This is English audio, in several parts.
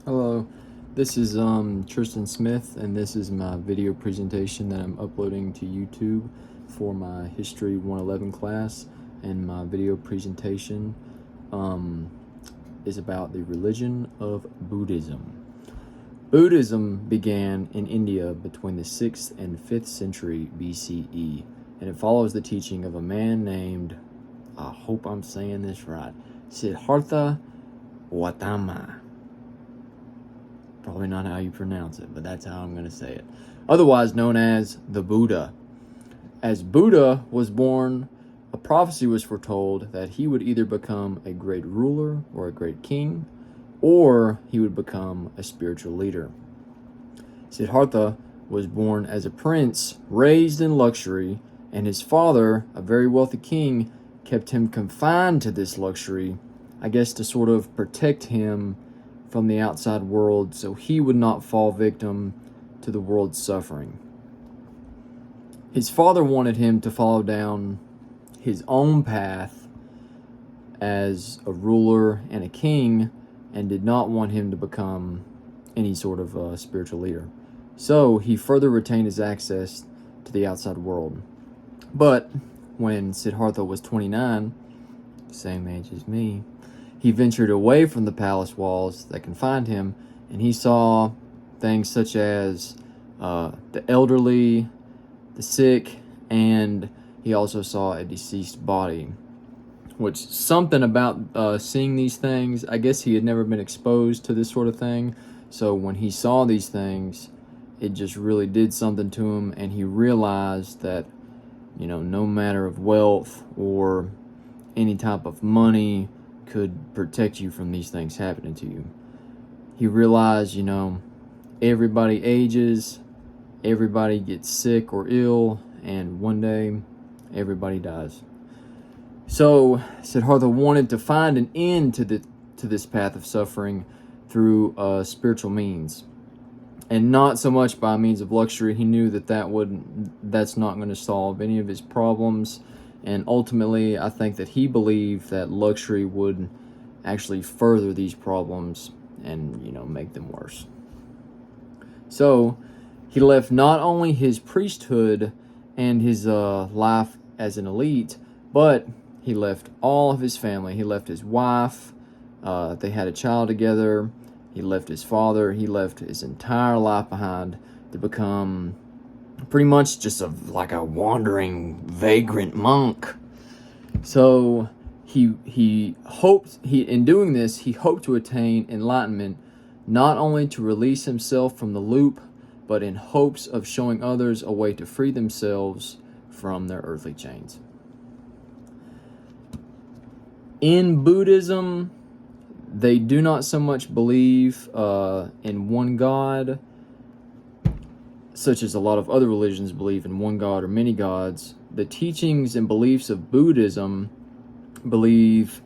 Hello, this is Tristan Smith, and this is my video presentation that I'm uploading to YouTube for my History 111 class. And my video presentation is about the religion of Buddhism. Buddhism began in India between the 6th and 5th century BCE, and it follows the teaching of a man named, I hope I'm saying this right, Siddhartha Gautama. Probably not how you pronounce it, but that's how I'm going to say it. Otherwise known as the Buddha. As Buddha was born, a prophecy was foretold that he would either become a great ruler or a great king, or he would become a spiritual leader. Siddhartha was born as a prince raised in luxury, and his father, a very wealthy king, kept him confined to this luxury, I guess to sort of protect him from the outside world so he would not fall victim to the world's suffering. His father wanted him to follow down his own path as a ruler and a king, and did not want him to become any sort of spiritual leader. So he further retained his access to the outside world. But when Siddhartha was 29, same age as me, he ventured away from the palace walls that confined him, and he saw things such as the elderly, the sick, and he also saw a deceased body. Which, something about seeing these things, I guess he had never been exposed to this sort of thing, so when he saw these things, it just really did something to him, and he realized that, no matter of wealth or any type of money could protect you from these things happening to you. He realized, everybody ages, everybody gets sick or ill, and one day everybody dies. So Siddhartha wanted to find an end to this path of suffering through spiritual means, and not so much by means of luxury. He knew that's not going to solve any of his problems. And ultimately, I think that he believed that luxury would actually further these problems and, make them worse. So he left not only his priesthood and his life as an elite, but he left all of his family. He left his wife. They had a child together. He left his father. He left his entire life behind to become pretty much just like a wandering, vagrant monk. So he hoped, in doing this, he hoped to attain enlightenment, not only to release himself from the loop, but in hopes of showing others a way to free themselves from their earthly chains. In Buddhism, they do not so much believe in one God, such as a lot of other religions believe in one God or many gods. The teachings and beliefs of Buddhism believe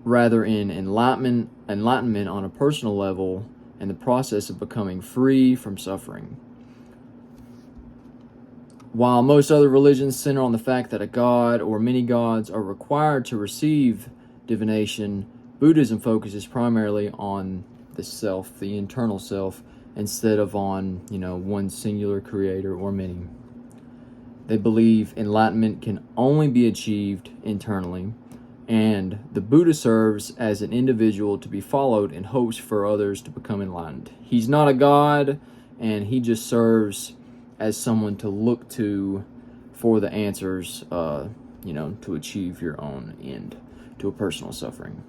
rather in enlightenment on a personal level and the process of becoming free from suffering. While most other religions center on the fact that a god or many gods are required to receive divination, Buddhism focuses primarily on the self, the internal self, instead of on, one singular creator or many. They believe enlightenment can only be achieved internally, and the Buddha serves as an individual to be followed in hopes for others to become enlightened. He's not a god, and he just serves as someone to look to for the answers, to achieve your own end, to a personal suffering.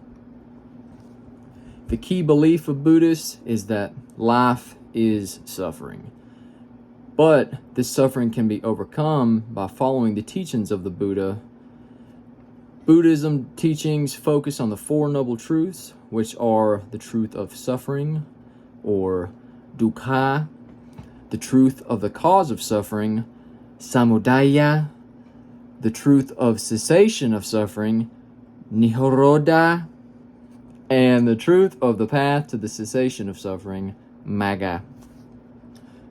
The key belief of Buddhists is that life is suffering. But this suffering can be overcome by following the teachings of the Buddha. Buddhism teachings focus on the Four Noble Truths, which are the truth of suffering, or dukkha, the truth of the cause of suffering, samudaya, the truth of cessation of suffering, nirodha, and the truth of the path to the cessation of suffering, magga.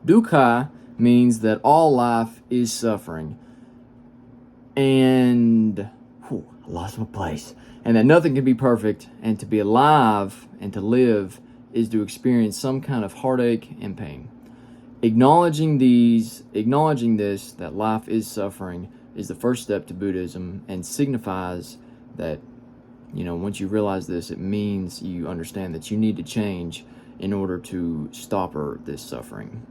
Dukkha means that all life is suffering, and I lost my place. And that nothing can be perfect, and to be alive and to live, is to experience some kind of heartache and pain. Acknowledging this, that life is suffering, is the first step to Buddhism and signifies that, once you realize this, it means you understand that you need to change in order to stop this suffering.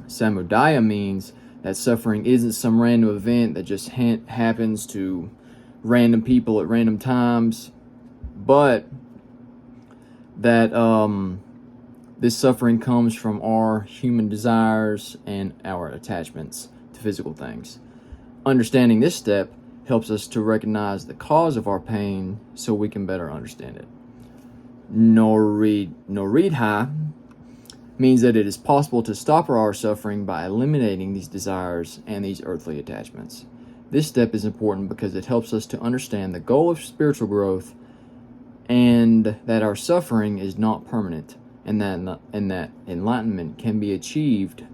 Samudaya means that suffering isn't some random event that just happens to random people at random times, but that this suffering comes from our human desires and our attachments to physical things. Understanding this step helps us to recognize the cause of our pain so we can better understand it. Noridha means that it is possible to stop our suffering by eliminating these desires and these earthly attachments. This step is important because it helps us to understand the goal of spiritual growth and that our suffering is not permanent, and that enlightenment can be achieved,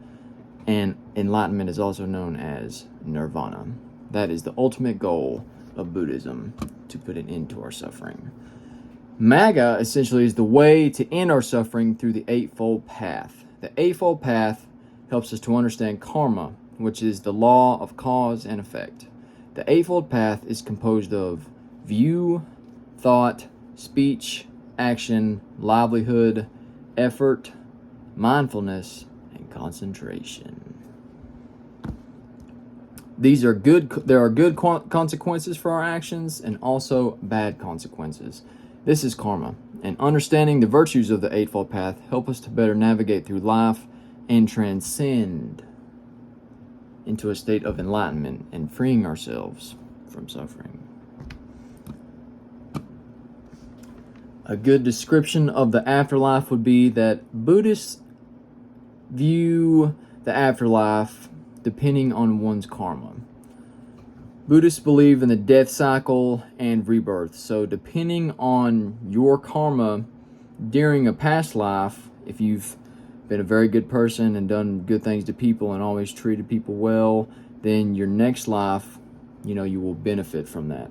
and enlightenment is also known as nirvana. That is the ultimate goal of Buddhism, to put an end to our suffering. Magga essentially is the way to end our suffering through the Eightfold Path. The Eightfold Path helps us to understand karma, which is the law of cause and effect. The Eightfold Path is composed of view, thought, speech, action, livelihood, effort, mindfulness, and concentration. There are good consequences for our actions and also bad consequences. This is karma, and understanding the virtues of the Eightfold Path help us to better navigate through life and transcend into a state of enlightenment and freeing ourselves from suffering. A good description of the afterlife would be that Buddhists view the afterlife depending on one's karma. Buddhists believe in the death cycle and rebirth. So depending on your karma during a past life, if you've been a very good person and done good things to people and always treated people well, then your next life, you will benefit from that.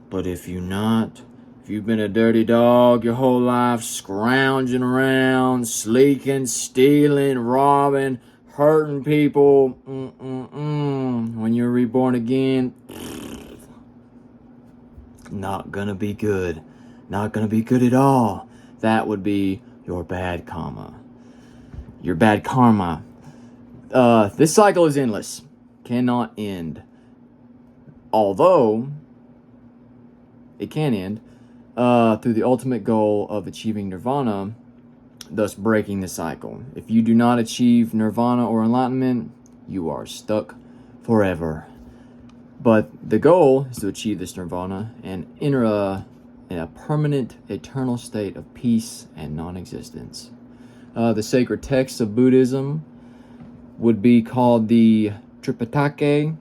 But if you've been a dirty dog your whole life, scrounging around, sleeking, stealing, robbing, hurting people, when you're reborn again, not gonna be good. Not gonna be good at all. That would be your bad karma. Your bad karma. This cycle is endless. Cannot end. Although, it can end through the ultimate goal of achieving nirvana, thus breaking the cycle. If you do not achieve nirvana or enlightenment, you are stuck forever. But the goal is to achieve this nirvana and enter in a permanent, eternal state of peace and non-existence. The sacred texts of Buddhism would be called the Tripitaka,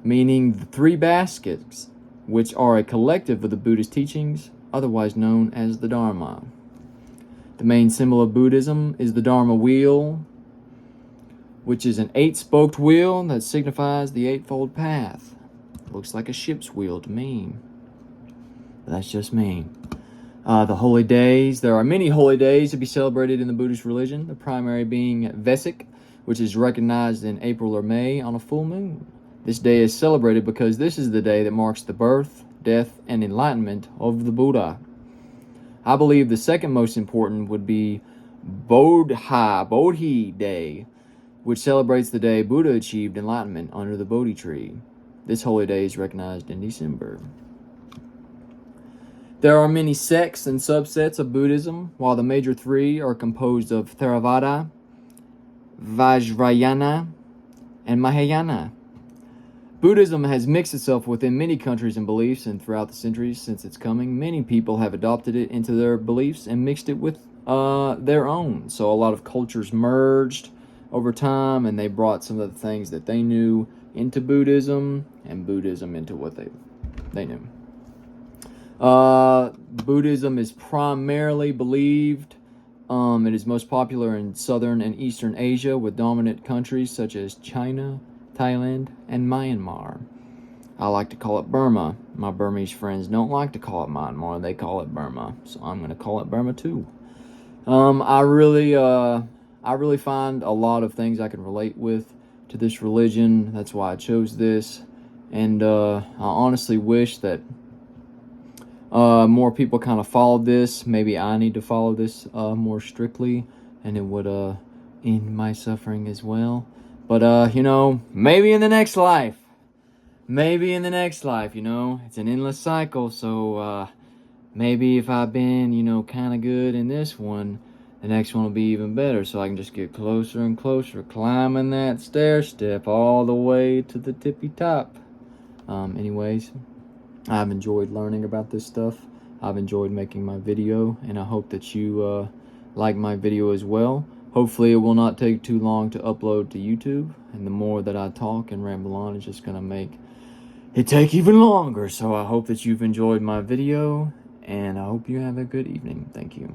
meaning the three baskets, which are a collective of the Buddhist teachings, otherwise known as the Dharma. The main symbol of Buddhism is the Dharma wheel, which is an 8-spoked wheel that signifies the Eightfold Path. Looks like a ship's wheel to me. But that's just me. The holy days. There are many holy days to be celebrated in the Buddhist religion, the primary being Vesak, which is recognized in April or May on a full moon. This day is celebrated because this is the day that marks the birth, death, and enlightenment of the Buddha. I believe the second most important would be Bodhi Day, which celebrates the day Buddha achieved enlightenment under the Bodhi tree. This holy day is recognized in December. There are many sects and subsets of Buddhism, while the major three are composed of Theravada, Vajrayana, and Mahayana. Buddhism has mixed itself within many countries and beliefs, and throughout the centuries since its coming, many people have adopted it into their beliefs and mixed it with their own. So a lot of cultures merged over time, and they brought some of the things that they knew into Buddhism, and Buddhism into what they knew. Buddhism is primarily believed. It is most popular in southern and eastern Asia, with dominant countries such as China, Thailand, and Myanmar. I like to call it Burma. My Burmese friends don't like to call it Myanmar. They call it Burma. So I'm going to call it Burma too. I really find a lot of things I can relate with to this religion. That's why I chose this. And I honestly wish that more people kind of followed this. Maybe I need to follow this more strictly, and it would end my suffering as well. But maybe in the next life. Maybe in the next life, it's an endless cycle. So maybe if I've been, kind of good in this one, the next one will be even better. So I can just get closer and closer, climbing that stair step all the way to the tippy top. Anyways, I've enjoyed learning about this stuff. I've enjoyed making my video, and I hope that you like my video as well. Hopefully it will not take too long to upload to YouTube, and the more that I talk and ramble on, it's just going to make it take even longer. So I hope that you've enjoyed my video, and I hope you have a good evening. Thank you.